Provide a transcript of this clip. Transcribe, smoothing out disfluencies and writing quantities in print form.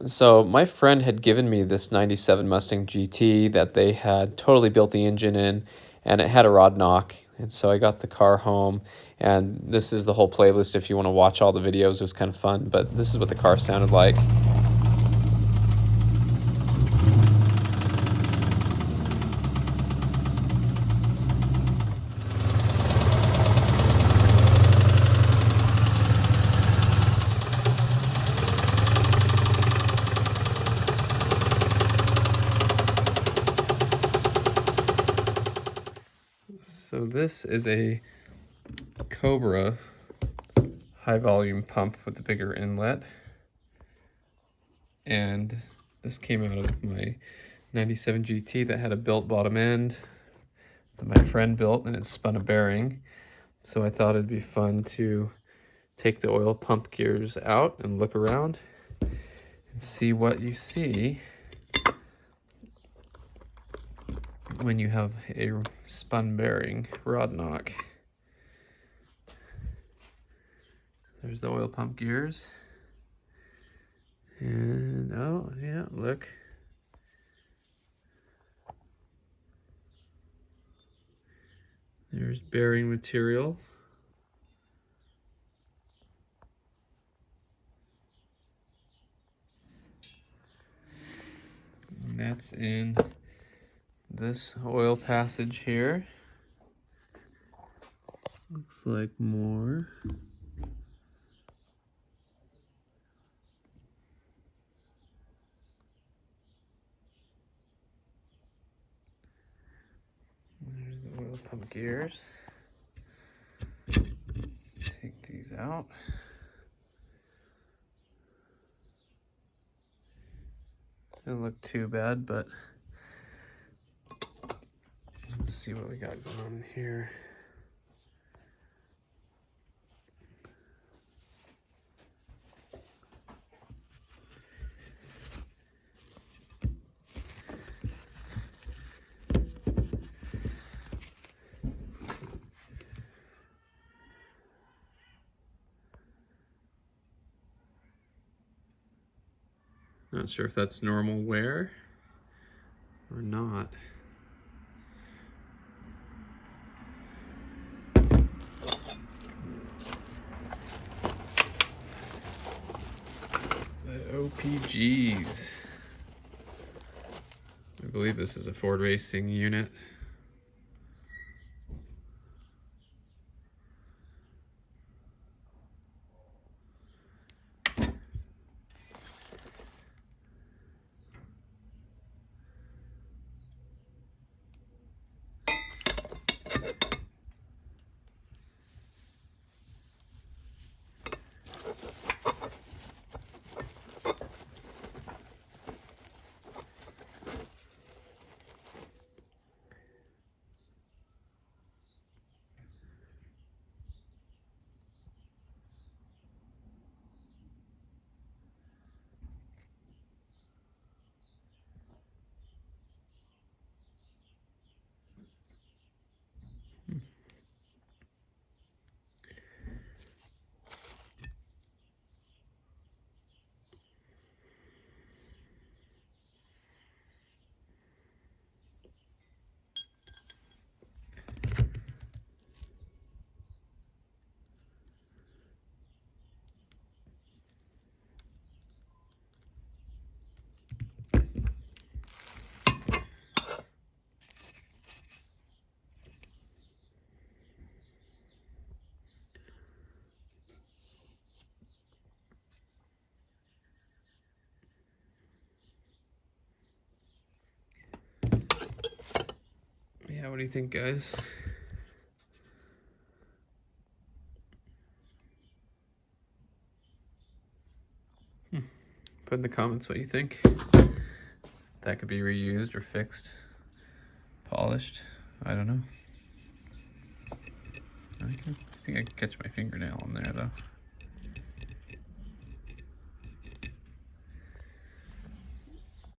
So my friend had given me this 97 Mustang GT that they had totally built the engine in, and it had a rod knock. And so I got the car home, and this is the whole playlist if you want to watch all the videos. It was kind of fun, but this is what the car sounded like. So this is a Cobra high volume pump with the bigger inlet, and this came out of my 97 GT that had a built bottom end that my friend built, and it spun a bearing. So I thought it'd be fun to take the oil pump gears out and look around and see what you see when you have a spun bearing rod knock. There's the oil pump gears. And oh yeah, look. There's bearing material. And that's in this oil passage here. Looks like more. There's the oil pump gears. Take these out. Doesn't look too bad, but let's see what we got going on here. Not sure if that's normal wear or not. The OPGs. I believe this is a Ford Racing unit. Yeah, what do you think, guys? Put in the comments what you think. That could be reused or fixed, polished. I don't know. I think I can catch my fingernail on there though.